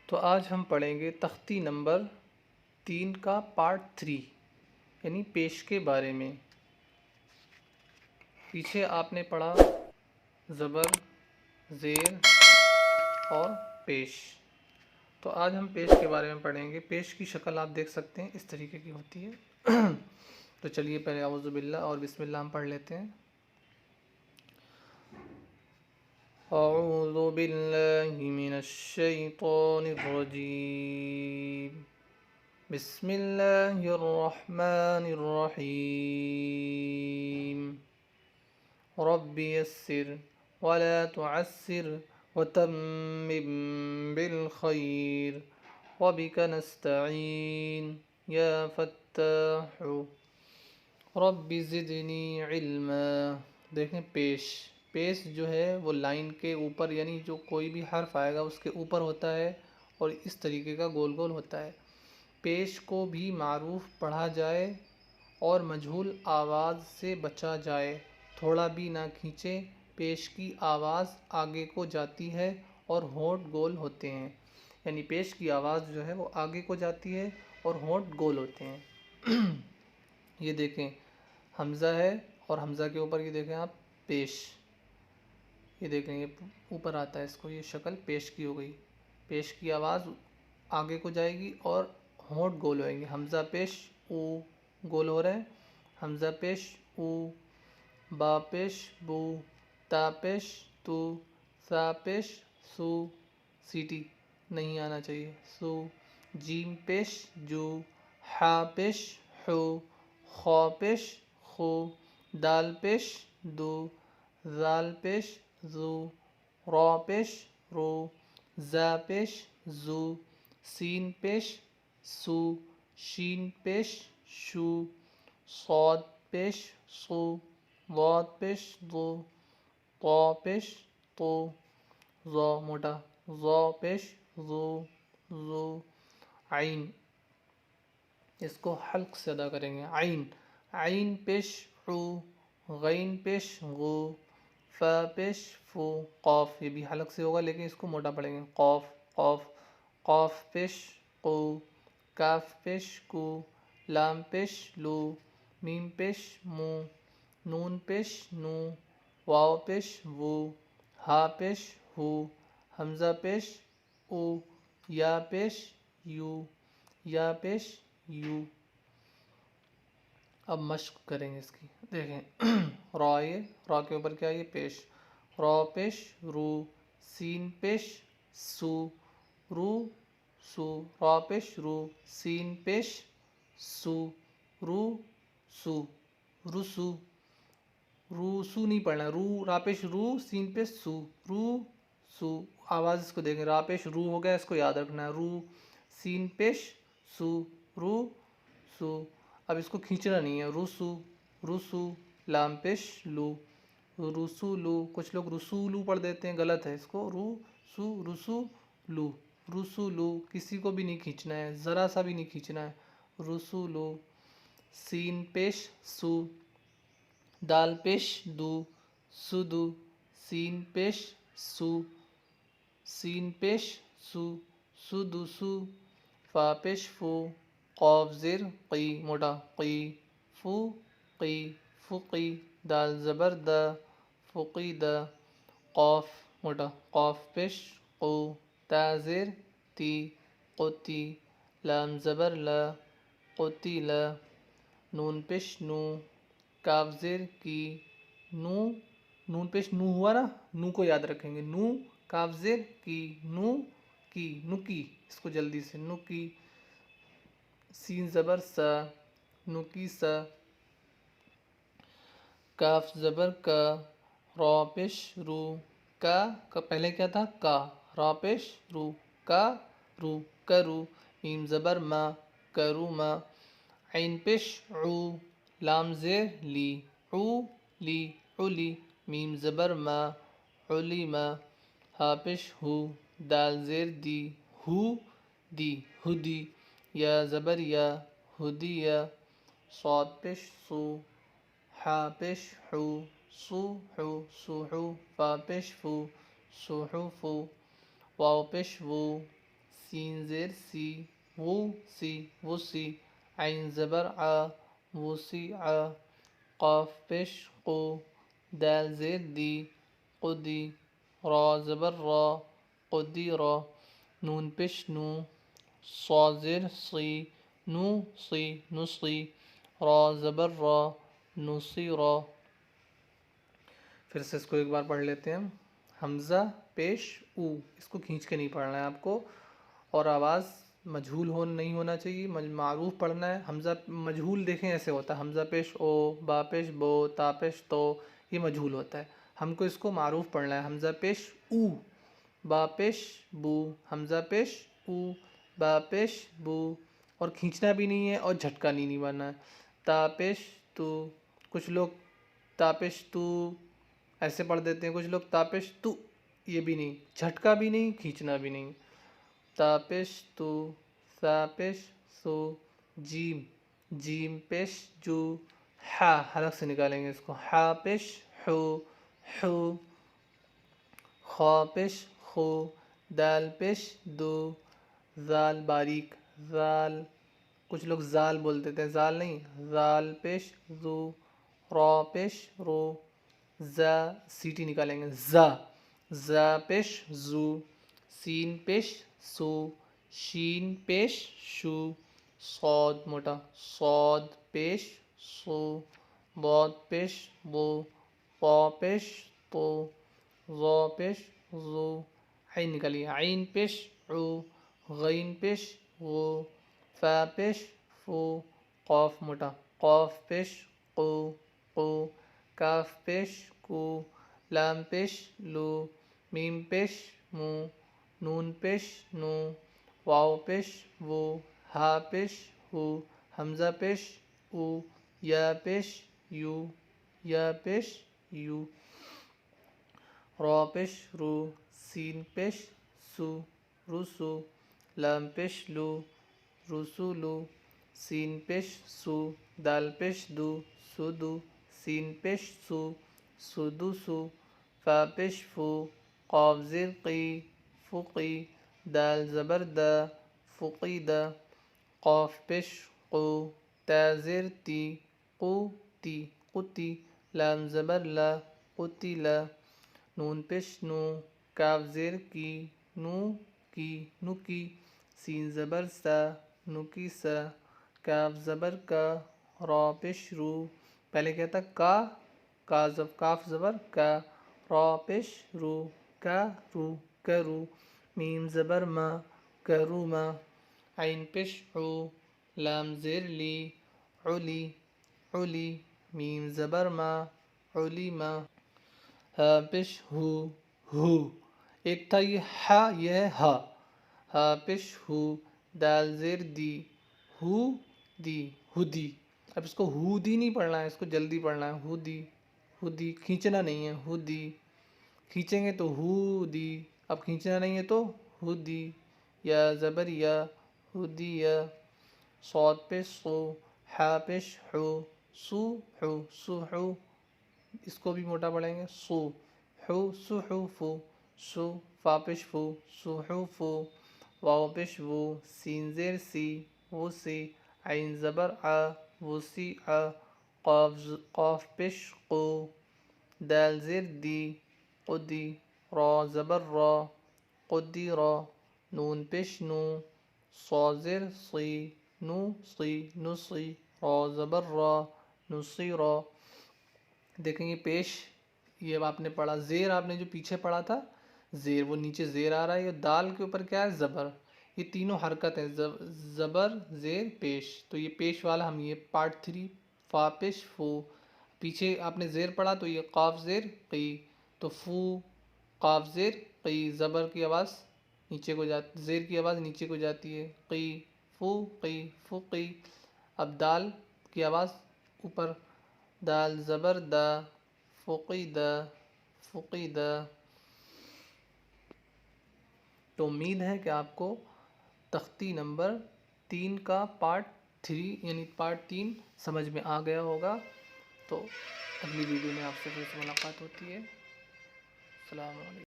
تو آج ہم پڑھیں گے تختی نمبر 3 کا پارٹ 3 یعنی پیش کے بارے میں۔ پیچھے آپ نے پڑھا زبر، زیر اور پیش، تو آج ہم پیش کے بارے میں پڑھیں گے۔ پیش کی شکل آپ دیکھ سکتے ہیں اس طریقے کی ہوتی ہے۔ تو چلیے پہلے اعوذ باللہ اور بسم اللہ ہم پڑھ لیتے ہیں۔ اعوذ باللہ من الشیطان الرجیم، بسم اللہ الرحمن الرحیم، رب یسر ولا تعسر وتمم بالخیر وبک نستعین یا فتاح رب زدنی علما۔ دیکھیں پیش جو ہے وہ لائن کے اوپر، یعنی جو کوئی بھی حرف آئے گا اس کے اوپر ہوتا ہے اور اس طریقے کا گول گول ہوتا ہے۔ پیش کو بھی معروف پڑھا جائے اور مجہول آواز سے بچا جائے، تھوڑا بھی نہ کھینچے۔ پیش کی آواز آگے کو جاتی ہے اور ہونٹ گول ہوتے ہیں، یعنی پیش کی آواز جو ہے وہ آگے کو جاتی ہے اور ہونٹ گول ہوتے ہیں۔ یہ دیکھیں حمزہ ہے اور حمزہ کے اوپر یہ دیکھیں آپ پیش، یہ دیکھیں یہ اوپر آتا ہے، اس کو یہ شکل پیش کی ہو گئی۔ پیش کی آواز آگے کو جائے گی اور ہونٹ گول ہوئیں گے۔ حمزہ پیش او گول ہو رہا ہے، حمزہ پیش او، با پیش بو، تا پیش تو، سا پیش سو، سیٹی نہیں آنا چاہیے، سو، جیم پیش جو، حا پیش حو، خا پیش خو، دال پیش دو، زال پیش زو، را پیش رو، زا پیش زو، سین پیش سو، شین پیش شو، صاد پیش صو، ضاد پیش ضو، طا پیش طو، ظا موٹا، ظا پیش ظو، ظو، عین، اس کو حلق سے ادا کریں گے۔ عین، عین پیش عو، غین پیش غو، فا پیش فو، قاف، یہ بھی حلق سے ہوگا لیکن اس کو موٹا پڑھیں گے، قاف قاف، قاف پیش قو، کاف پیش کو، لام پیش لو، میم پیش مو، نون پیش نو، واو پیش وو، ہا پیش ہو، حمزہ پیش او، یا پیش یو، یا پیش یو۔ اب مشق کریں گے اس کی، دیکھیں را، یہ را کے اوپر کیا ہے، یہ پیش، را پیش رو، سین پیش سو، رو سو، را پیش رو، سین پیش سو، رو سو، رسو، روسو نہیں پڑھنا، رو، را پیش رو، سین پیش سو، رو سو۔ آواز اس کو دیکھیں، را پیش رو ہو گیا، اس کو یاد رکھنا ہے، رو، سین پیش سو، رو سو۔ اب اس کو کھینچنا نہیں ہے، رسو رسو، لام پیش لو، رسولو، کچھ لوگ رسولو پڑھ دیتے ہیں، غلط ہے، اس کو رسولو، رسولو، کسی کو بھی نہیں کھینچنا ہے، ذرا سا بھی نہیں کھینچنا ہے، رسولو۔ سین پیش سو، دال پیش دو، سدو، سین پیش سو، سین پیش سو، سدوسو، فا پیش فو، قاف زیر قی موٹا، قی، فو قی، فقی، دال زبر دا، فقیدہ، قاف موٹا، قاف پیش قو، تا زیر تی، قتی، لام زبر لا، قتیلا، نون پیش نو، کاف زیر کی، نو، نون پیش نو ہوا نا، نو کو یاد رکھیں گے، نو، کاف زیر کی، نو کی، نکی، اس کو جلدی سے، نکی، سین زبر سا، نکی سا، کاف زبر کا، را پیش رو، کا پہلے کیا تھا، کا، را پیش رو، کا رو، کرو، میم زبر ما، کرو ما، عین پیش عو، لام زیر لی، عو لی، علی، میم زبر ما، علیما، ہا پیش ہو، دال زیر دی، ہو دی، ہدی، یا زبر یا، ہدیہ، صاد پیش سو، حا پیش حو، صوحو، صوحو، فا پیش فو، صحفو، واو پیش وو، سین زیر سی وسی عین زبر ع وسیع قاف پیش قو دال زیر دی قدی را زبر را قدیر نون پیش نو صاد زیر صی نصی را زبر را نصیرا. پھر سے اس کو ایک بار پڑھ لیتے ہیں. حمزہ پیش او، اس کو کھینچ کے نہیں پڑھنا ہے آپ کو، اور آواز مجہول نہیں ہونا چاہیے، معروف پڑھنا ہے. حمزہ مجہول دیکھیں ایسے ہوتا ہے، حمزہ پیش او، با پیش بو، تا پیش تو، یہ مجہول ہوتا ہے. ہم کو اس کو معروف پڑھنا ہے. حمزہ پیش او، با پیش بو، حمزہ پیش او، با پیش بو، اور کھینچنا بھی نہیں ہے اور جھٹکا نہیں مارنا ہے. تا پیش تو، کچھ لوگ تا پیش تو ایسے پڑھ دیتے ہیں، کچھ لوگ تا پیش تو، یہ بھی نہیں، جھٹکا بھی نہیں، کھینچنا بھی نہیں. تا پیش تو، سا پیش سو، جیم پیش جو، ہا حلق سے نکالیں گے اس کو، ہا پیش حو، خا پیش خو، دال پیش دو، زال باریک زال، کچھ لوگ زال بول دیتے ہیں، زال نہیں، زال پیش زو، را پیش رو، زا سیٹی نکالیں گے، زا پیش زو، سین پیش سو، شین پیش شو، صاد موٹا، صاد پیش سو، ضاد پیش بو، طا پیش تو، ظا پیش زو، عین نکالیے، عین پیش عو، غین پیش غو، فا پیش فو، قاف موٹا، قاف پیش قو، کاف پیش کو، لام پیش لو، میم پیش مو، نون پیش نو، واو پیش وو، ہا پیش ہو، حمزہ پیش او، یا پیش یو، را پیش رو، سین پیش سو، رسو، لام پیش لو، رسولو، سین پیش سو، دال پیش دو، سدو، سین پیش سو، سدوسو، فا پیش فو، قاف زیر قی، فقی، دال زبر دا، فقیدہ، قاف پیش قو، تا زیر تی، قتی، لام زبر لا، قتیلا، نون پیش نو، کاف زیر کی، نکی، سین زبر سا، نکیسا، کاف زبر کا، را پیش رو، پہلے کیا تھا کاف زبر کا، را پیش رو، کرو، میم زبر ما، کروما، عین پیش عو، لام زیر لی، علی، میم زبر ما، علیما، ہا پیش ہو، ایک تھا یہ ہا، یہ ہے ہا پیش ہو، دال زیر دی، ہدی. اب اس کو ہودی نہیں پڑھنا ہے، اس کو جلدی پڑھنا ہے، ہودی، کھینچنا نہیں ہے، ہودی، کھینچیں گے تو ہودی، اب کھینچنا نہیں ہے تو ہودی، یا زبر یا، ہودیا، صاد پیش سو، ہا پیش حو، سوحو، اس کو بھی موٹا پڑھیں گے، سو، فا پیش فو، سوحوفو، واو پیش وو، سین زیر سی، وسی، عین زبر ع، وسیع، قاف پیش قو، دال زیر دی، قدی، را زبر را، قدیرا، نون پیش نو، صاد زیر صی، نصی، را زبر را، نصیرا. دیکھیں گے پیش، یہ آپ نے پڑھا، زیر آپ نے جو پیچھے پڑھا تھا زیر، وہ نیچے زیر آ رہا ہے، یہ دال کے اوپر کیا ہے زبر، یہ تینوں حرکت ہیں، زبر زیر پیش، تو یہ پیش والا ہم یہ پارٹ 3 فا پیش فو. پیچھے آپ نے زیر پڑھا تو یہ قاف زیر قی، تو فو، قاف زیر قی، زبر کی آواز نیچے کو جاتی، زیر کی آواز نیچے کو جاتی ہے، قی، فقی. اب دال کی آواز اوپر، دال زبر دا، فقیدہ. تو امید ہے کہ آپ کو تختی نمبر 3 کا پارٹ 3 یعنی پارٹ 3 سمجھ میں آ گیا ہوگا. تو اگلی ویڈیو میں آپ سے پھر سے ملاقات ہوتی ہے. السلام علیکم.